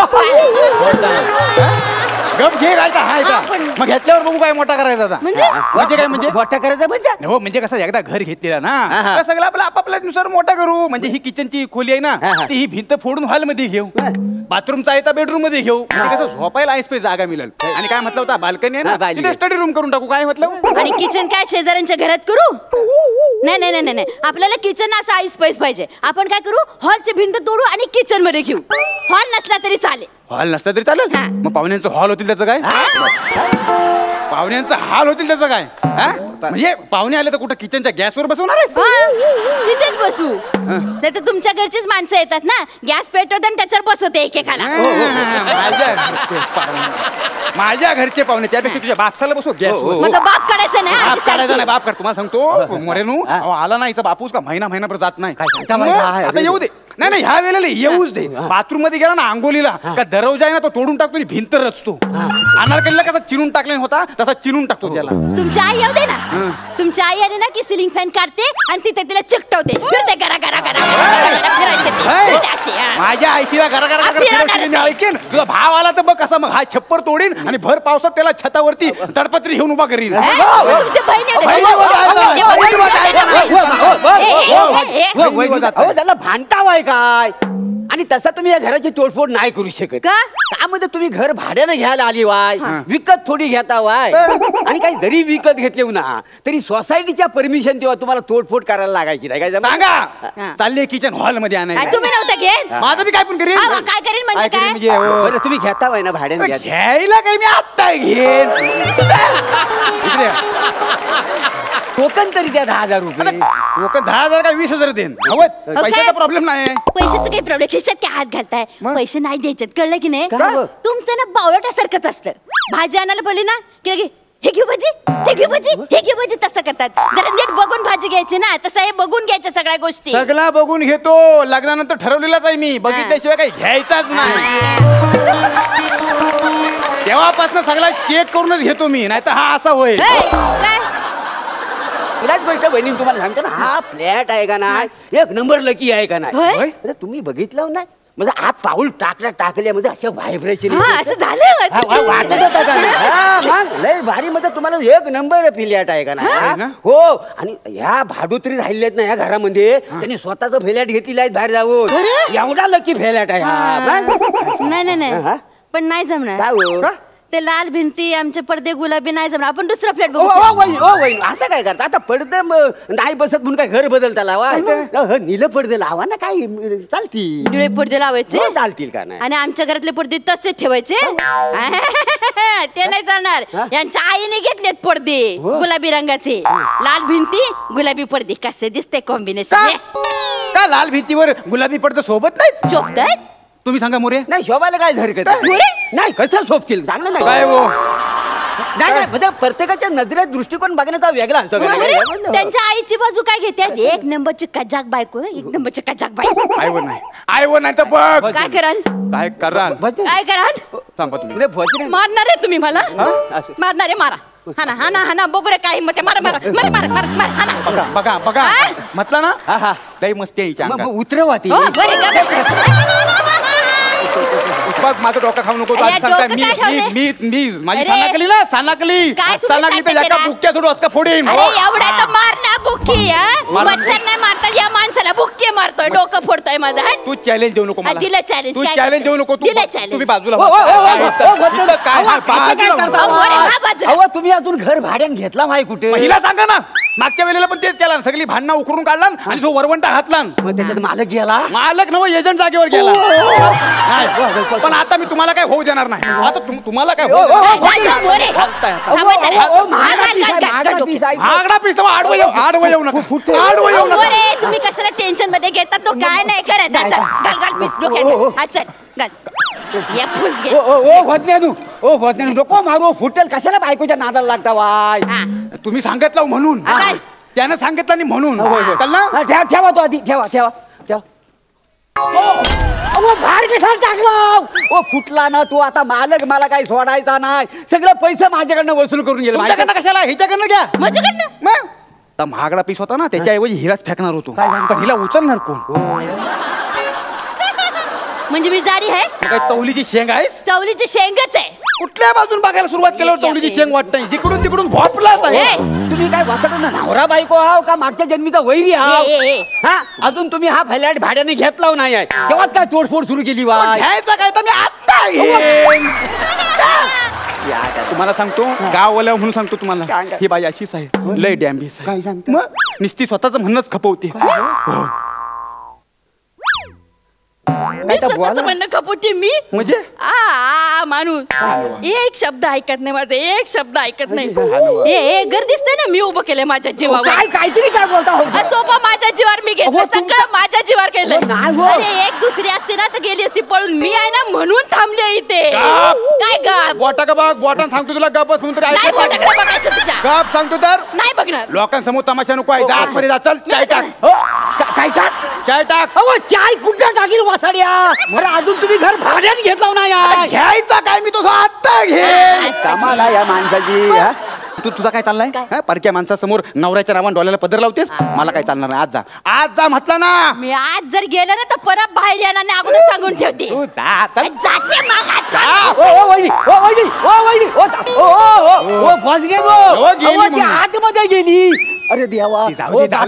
गप घे काय हाय का? मग घेतल्यावर बघू काय मोठा करायचा आता. म्हणजे काय म्हणजे मोठा करायचा म्हणजे? हो म्हणजे कसं एकदा घर घेतलेला ना सगळं आपलं आपापल्या नुसार मोठा करू. म्हणजे ही किचनची खोली आहे ना ती ही भिंत फोडून हॉल मध्ये घेऊ, बाथरूमचा आहे बेडरूम मध्ये घेऊ. म्हणजे कसं झोपायला ऐसपे जागा मिळेल. आणि काय म्हटलं होता बाल्कनी आहे ना तिथे स्टडी रूम करून टाकू. काय म्हटलं? आणि किचन काय शेजाऱ्यांच्या घरात करू? नाही नाही नाही नाही, आपल्याला किचन असं ऐसपैस पाहिजे. आपण काय करू, हॉलची भिंत तोडू आणि किचन मध्ये घेऊ. हॉल नसला तरी चालेल. हॉल नसला तरी चालेल? मग पाहुण्यांचं हॉल होतील त्याचं काय? पाहुण्यांचं हाल होतील त्याचं काय? म्हणजे पाहुणे आले तर कुठं किचनच्या गॅसवर बसवणार आहे? तिथेच बसू. नाही तर तुमच्या घरचीच माणसं येतात ना, गॅस पेटवते आणि त्याच्यावर बसवते एकेकाला. माझ्या घरचे पाहुणे त्यापेक्षा तुझ्या बापसाला बसव गॅसवर. माझा बाप काढायचा नाही. बाप काढायचा नाही. बाप काढ. तुम्हाला सांगतो मोरेनू आला नाही बापूस का महिनाभर जात नाही. आता येऊ दे. नाही नाही ह्या वेळेला येऊच दे. बाथरूम मध्ये गेला ना आंघोलीला का दरवाजा आहे ना तो तोडून टाकतो आणि भिंत रचतो. अनारकलीला कसा चिरून टाकला होता तसा चिरून टाकतो त्याला. तुमची आई येऊ दे ना. तुमची आई आली ना की सिलिंग फॅन काढते आणि तिथे तिला चिकटवते. गरा गरा गरा माझ्या आईशीला गरा गरा गरा ऐकेन. तुझा भाव आला तर बघ कसा मग हा छप्पर तोडीन आणि भर पावसात त्याला छतावरती तडपत्री घेऊन उभा करीन. तुमची त्याला भांडतावाय काय? आणि तसा तुम्ही या घराची तोडफोड नाही करू शकत. का म्हणजे तुम्ही घर भाड्याने घ्यायला आली वाय, विकत थोडी घेता वाय. आणि काही जरी विकत घेतले ना तरी सोसायटीच्या परमिशन तेव्हा तुम्हाला तोडफोड करायला लागायची नाही. काय सांगा चालले किचन हॉल मध्ये आणायला. तुम्ही नव्हता घेत? माझं मी काय पण करीन. काय करीन म्हणजे काय? बरं तुम्ही घेता वाय ना भाड्याने? घ्यायला काही मी आत्ता घेईन. टोकन तरी द्या 10,000 रुपये. टोकन 10,000 का 20,000 देईन. पैशाचा प्रॉब्लेम नाही. पैशाचं काही प्रॉब्लेम? खिशात काय हात घालताय? पैसे नाही द्यायचे कळलं की नाही? तुमचं ना बावळटासारखंच असतं. भाजी आणायला पडली ना की हे घेऊ भाजी, ते घेऊ भाजी, हे घेऊ भाजी, तसं करतात. जरा नीट बघून भाजी घ्यायची ना. तसं हे बघून घ्यायच्या सगळ्या गोष्टी. सगळा बघून घेतो. लग्नानंतर ठरवलेलाच आहे मी. बघितल्याशिवाय काही घ्यायचाच नाही. तेव्हापासून सगळा चेक करूनच घेतो मी. नाही तर हा असा होईल. तुलाच गोष्ट बहिणी तुम्हाला सांगतो ना, हा फ्लॅट आहे का नाही एक नंबर लकी आहे का नाही. तुम्ही बघितलं नाही म्हणजे आत पाऊल टाकल्या म्हणजे असं व्हायब्रेशन लय भारी. म्हणजे तुम्हाला एक नंबर फ्लॅट आहे का नाही. हो आणि ह्या भाडोत्री राहिल्यात ना या घरामध्ये त्यांनी स्वतःच फ्लॅट घेतलेला आहे बाहेर जाऊन. एवढा लकी फ्लॅट आहे. नाही नाही नाही, पण नाही जमणार. काय हो? ते लाल भिंती आमचे पडदे गुलाबी नाही जमणार. आपण दुसरा फ्लॅट बघू. वहिनी असं काय करता आता पडदे नाही बसत म्हणून काय घर बदलता लावा नील पडदे लावा ना काय चालतील. निळे पडदे लावायचे चालतील का नाही. आणि आमच्या घरातले पडदे तसेच ठेवायचे. ते नाही चालणार. यांच्या आईने घेतलेत पडदे गुलाबी रंगाचे. लाल भिंती गुलाबी पडदे कसे दिसते कॉम्बिनेशन. का लाल भिंतीवर गुलाबी पडदे सोबत नाही शोभतायत. तुम्ही सांगा मोरे. नाही शोभायला काय हरकत नाही. कसं शोभतील चांगलं नाही काय हो नाही नाही म्हणजे प्रत्येकाच्या नजरेत दृष्टिकोन बघण्याचा वेगळा असतो. त्यांच्या आईची बाजू काय घेतात. एक नंबरची कजाक बायको. एक नंबरची कजाक बायको. आईवर नाही तर बघ काय कराल. काय कराल काय कराल. थांबा तुम्ही मारणार आहे तुम्ही मला. मारणार आहे मारा. हाना हाना हाना बघू रे काय हिंमत. मारा मारा मारा मारा मारा मारा हाना. बघा बघा म्हटलं ना लई मस्ती आहे हिच्या अंगात. उतरवा ती बघ माझं डोकं खाऊ नको. अरे, सांगताय डोकं काय ठेवलंय? मी माझी अरे. सानाकली ना सानाकली काय तुम्ही सानाकली तर सांगताय एका त्याला? बुक्क्या थोडं असं फोडीन. अरे एवढा तर मार ना बुक्की. बच्चन नाही मारतात या माणसाला बुक्की मारतोय. डोकं फोडतोय माझं. तू चॅलेंज देऊ नको मला. दिलं चॅलेंज. तू चॅलेंज देऊ नको. दिलं चॅलेंज. तुम्ही बाजूला तुम्ही अजून घर भाड्यान घेतला माहिती कुठे. महिला सांगा ना मागच्या वेळेला पण तेच केला. सगळी भांडणं उकरून काढला आणि जो वरवंटा घातला. मग त्याच्यात मालक गेला. मालक नव एजंट जागेवर गेला. नाही, पण आता मी तुम्हाला काय होऊ देणार नाही. आता तुम्हाला काय होऊ आगडा पीस आडवं येऊ नका. आडवं येऊ नका. तुम्ही कशाला टेन्शन मध्ये घेतात. तो काय नाही करायचा. चल घाल घाल पीस डोक्यात. हा चल घाल. या फुल घे. नको मारू फुटेल. कशाला बायकोच्या नादाला लागता वाय. तुम्ही सांगितलं म्हणून त्यानं सांगितलं नाही म्हणून ठेवा तो आधी ठेवा ठेवा ठेवा. बाहेर कशाला टाकला. फुटला ना तू. आता मालक मला काही सोडायचा नाही. सगळं पैसे माझ्याकडनं वसूल करून गेले. माझ्याकडनं कशाला हिच्याकडनं घ्या. माझ्याकडनं मग महागडा पीस होता ना त्याच्याऐवजी हिराच फेकणार होतो. पण हिला उचलणार कोण. म्हणजे मी जारी आहे. काय चवलीची शेंग आहेस. चवलीची शेंगच आहे. कुठल्या बाजून बघायला सुरुवात केल्यावर चवलीची शेंग वाटत जिकडून तिकडून भोपलाच आहे. तुम्ही काय वाचताना नवरा बायको आहो का मागच्या जन्मीचा वैरी आहो. अजून तुम्ही हा फ्लॅट भाड्याने घेतला नाही आहे. तेव्हाच काय तोडफोड सुरू केली वा. घ्यायचं काय तर मी आता घेईन. तुम्हाला सांगतो गाववाल्या म्हणून सांगतो तुम्हाला ही बाई अशीच आहे. लय डॅम्बिस काय सांगतो. मग नुसती स्वतःच म्हणणंच खपवते. मी स्वतःच म्हणणं खपवते मी. म्हणजे माणूस एक शब्द ऐकत नाही. माझा एक शब्द ऐकत नाही. हे घर दिसतंय ना मी उभं केलंय माझ्या जीवावर. काहीतरी काय बोलता. सोपा माझ्या जीवावर मी घेतलं. सगळं माझ्या जीवावर केलं. अरे एक दुसरी असते ना तर गेली असती पळून. मी आहे ना म्हणून थांबले इथे. काय गप. बोटा का बघ. बोटान सांगतो तुला गप बसून तरी नाही बोटाकडे बघायचं तुझ्या. गप सांगतो तर नाही बघणार. लोकांसमोर तमाशा नको आहे. जा आतमध्ये जा. चल चाय टाक. काय टाक. चाय टाक. चाय कुठं टाकील वासाड्या. मला अजून तुम्ही घर भाड्याने घेतला नाही. घ्यायचा काय मी तुझा आत्ता घे. कामाला या माणसाची. तू तुझा काय चाललाय. परक्या माणसासमोर नवऱ्याच्या नावाने डोळ्याला पदर लावतेस. मला काय चालणार नाही. आज जा. आज जा म्हटलं ना. मी आज जर गेलं ना तर परत बाहेर येणार नाही. अगोदर सांगून ठेवते. तू जा. जाते मग आतमध्ये गेली. अरे देवा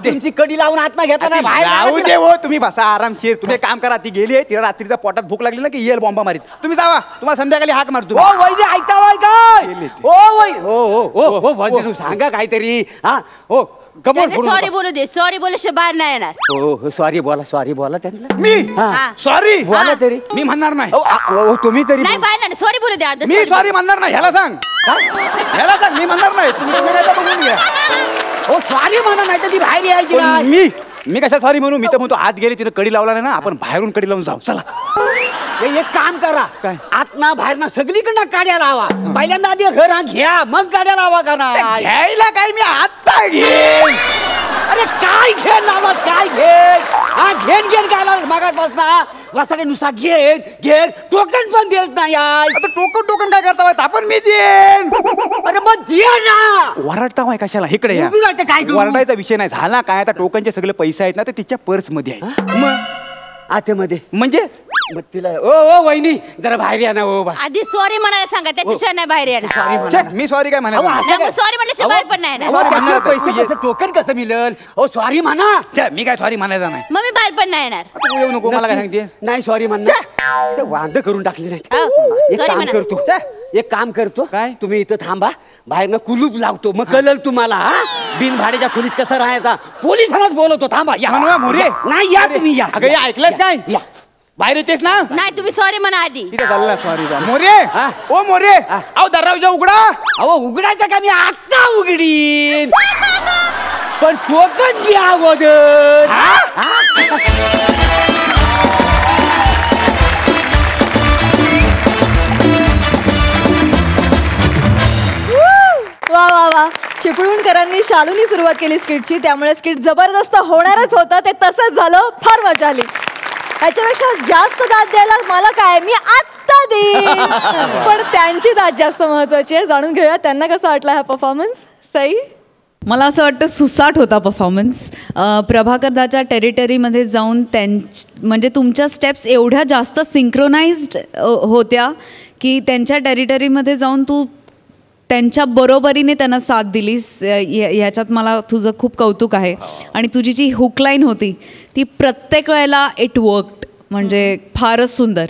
तुमची कडी लावून आत घेता नाही बाहेर दे हो. तुम्ही बसा आरामशीर. तुम्ही एक काम करा. ती गेली तिला रात्रीच्या पोटात भूक लागली ना की येल बॉम्बा मारीत. तुम्ही जावा. तुम्हाला संध्याकाळी हाक मारतो. ऐकता काय सांगा काहीतरी. हा हो सॉरी बोलू दे. सॉरी बोलल्याशिवाय बाहेर नाही येणार. हो सॉरी बोला. सॉरी बोला त्यांना. मी सॉरी बोला तरी. मी म्हणणार नाही. तुम्ही तरी नाही बाहेर नाही. सॉरी बोलू दे. मी सॉरी म्हणणार नाही. ह्याला सांग. ह्याला सांग. मी म्हणणार नाही. तुम्ही बघून घ्या. हो सॉरी म्हणा नाही तर ती बाहेर यायची. मी कशा सॉरी म्हणू. मी तर म्हणतो आत गेली तिथं कडी लावला नाही ना. आपण बाहेरून कडी लावून जाऊ. चला एक काम करा. काय आत ना बाहेर ना सगळीकडनं गाड्या लावा. पहिल्यांदा आधी घर घ्या मग गाड्या लावा का ना. घ्यायला काय मी आत्ता घेईन. अरे काय घेण लावा. काय घेण. हा घेण काय लावा. मागात बसना वासाकडे नुसा घेन टोकन पण देत नाही. आता टोकन काय करता. आपण मी देईन. अरे मग दे ना. वरडता होय कशाला. इकडे या. काय वरडायचा विषय नाही झाला. काय आता टोकनचे सगळे पैसे आहेत ना ते तिच्या पर्स मध्ये आहे. मग आतेमध्ये म्हणजे मग तिला ओ वहिनी जरा बाहेर या ना. आधी सॉरी म्हणायला सांगा. त्याच्याशिवाय नाही बाहेर येणार. मी सॉरी काय म्हणायचं. सॉरी म्हटल्याशिवाय बाहेर पण नाही येणार. पैसे टोकन कसं मिळेल. हो सॉरी म्हणा. मी काय सॉरी म्हणायचं नाही. मग मी बाहेर पण नाही येणार. येऊ नको. मला काय सांगते. नाही सॉरी म्हणणार. वांद करून टाकले नाही. हो, एक sorry काम म्हणा. करतो, एक काम करतो. काय? तुम्ही इथं थांबा, बाहेरनं कुलूप लावतो, मग कळलं तुम्हाला. हा? बिन भाड्याच्या खोलीत कसं राहायचा पोलिसांनाच बोलवतो. थांबा या. म्हणवा मोरे. नाही या तुम्ही या. अगं या ऐकलंच काय? या. बाहेर येतेस ना? नाही तुम्ही सॉरी म्हणा आधी. इथे चालला सॉरी मोरे. हा? ओ मोरे, अहो दरवाजा उघडा. अहो उघडायचं का? मी आत्ता उघडीन, पण टोकन घ्या अगोदर. वा वा वा, चिपळूणकरांनी शालूनी सुरुवात केली स्किटची, त्यामुळे स्किट जबरदस्त होणारच होतं. ते तसंच झालं. फार मजा आली. याच्यापेक्षा जास्त दाद द्यायला मला काय, मी आत्ता देईन. पण त्यांची दाद जास्त महत्वाची आहे. जाणून घेऊया त्यांना कसा वाटला हा परफॉर्मन्स. सई? मला असं वाटतं सुसाट होता परफॉर्मन्स. प्रभाकरदाच्या टेरिटरीमध्ये जाऊन म्हणजे तुमच्या स्टेप्स एवढ्या जास्त सिंक्रोनाइज्ड होत्या की त्यांच्या टेरिटरीमध्ये जाऊन तू त्यांच्या बरोबरीने त्यांना साथ दिलीस. ह्याच्यात मला तुझं खूप कौतुक आहे. आणि तुझी जी हुकलाईन होती ती प्रत्येक वेळेला इट वर्कड, म्हणजे फारच सुंदर.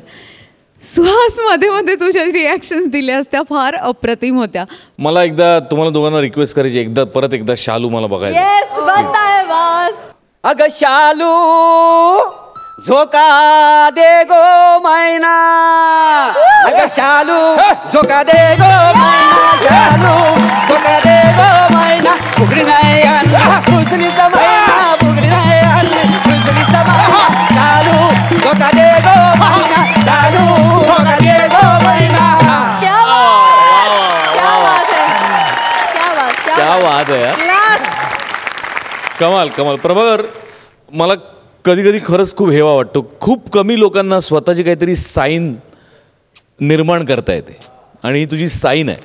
सुहास मध्ये मध्ये तुझ्या रिॲक्शन्स दिल्यास त्या फार अप्रतिम होत्या. मला एकदा तुम्हाला दोघांना रिक्वेस्ट करायची, परत एकदा शालू मला बघायचं. येस, बस आहे बस. अग शालू झोका दे गो मैना, अग शालू झोका दे गो मैना, शालू झोका दे गो मैना. फुगडी नाही आणली फुसलीचा मैना, फुगडी नाही आणली फुसलीचा मैना. शालू झोका दे गो मैना, शालू झोका दे गो मैना. क्या बात है, क्या बात, क्या बात आहे यार. कमाल कमाल. प्रभाकर, मला कधी कधी खरंच खूप हेवा वाटतो. खूप कमी लोकांना स्वतःची काहीतरी साईन निर्माण करता येते आणि ही तुझी साईन आहे.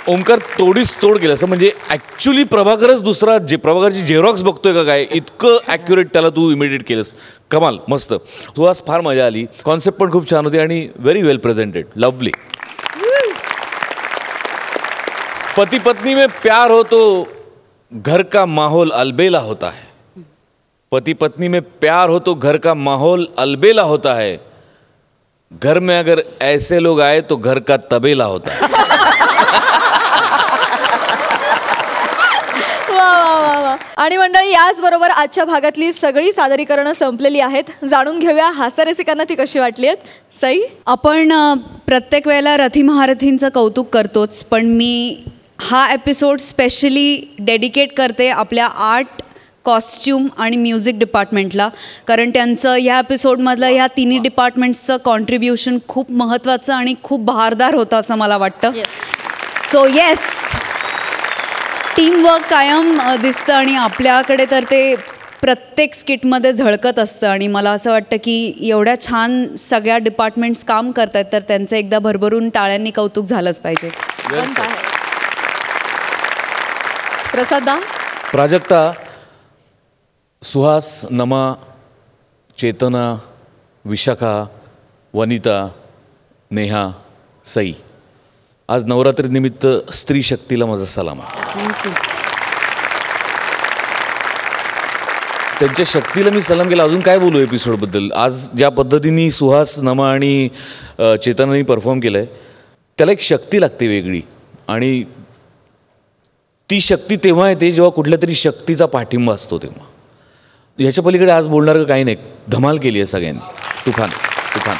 ओंकार तोडीस तोड केलं असं, म्हणजे ॲक्च्युली प्रभाकरच दुसरा प्रभाकरची जेरॉक्स बघतोय का काय, इतकं ॲक्युरेट त्याला तू इमिडिएट केलंस. कमाल, मस्त. सुहास, फार मजा आली. कॉन्सेप्ट पण खूप छान होती आणि व्हेरी वेल प्रेझेंटेड. लवली. पति पत्नी में प्यार हो तो घर का माहौल अलबेला होता है. पति पत्नी में प्यार हो तो घर का माहौल अलबेला होता है. घर में अगर ऐसे लोग आए तो घर का तबेला होता है. वा वा वा वा. आणि मंडळी, याचबरोबर आजच्या भागातली सगळी सादरीकरणं संपलेली आहेत. जाणून घेऊया हास्यरसिकांना ती कशी वाटली आहेत. सई? आपण प्रत्येक वेळेला रथी महारथींचं कौतुक करतोच, पण मी हा एपिसोड स्पेशली डेडिकेट करते आपल्या आर्ट, कॉस्ट्यूम आणि म्युझिक डिपार्टमेंटला, कारण त्यांचं ह्या एपिसोडमधलं ह्या तिन्ही डिपार्टमेंट्सचं कॉन्ट्रीब्युशन खूप महत्त्वाचं आणि खूप बहारदार होतं असं मला वाटतं. सो येस, टीमवर्क कायम दिसतं आणि आपल्याकडे तर ते प्रत्येक स्किटमध्ये झळकत असतं. आणि मला असं वाटतं की एवढ्या छान सगळ्या डिपार्टमेंट्स काम करत आहेत, तर त्यांचं एकदा भरभरून टाळ्यांनी कौतुक झालंच पाहिजे. प्रसादा? प्राजक्ता, सुहास, नमा, चेतना, विशाखा, वनिता, नेहा, सई, आज नवरात्रीनिमित्त स्त्री शक्तीला माझा सलाम. त्यांच्या शक्तीला मी सलाम केला. अजून काय बोलू एपिसोडबद्दल. आज ज्या पद्धतीने सुहास, नमा आणि चेतनाने परफॉर्म केलं आहे, त्याला एक शक्ती लागते वेगळी, आणि ती शक्ती तेव्हा येते जेव्हा कुठल्या तरी शक्तीचा पाठिंबा असतो तेव्हा. ह्याच्या पलीकडे आज बोलणारं काही नाही. धमाल केली आहे सगळ्यांनी. तुफान तुफान.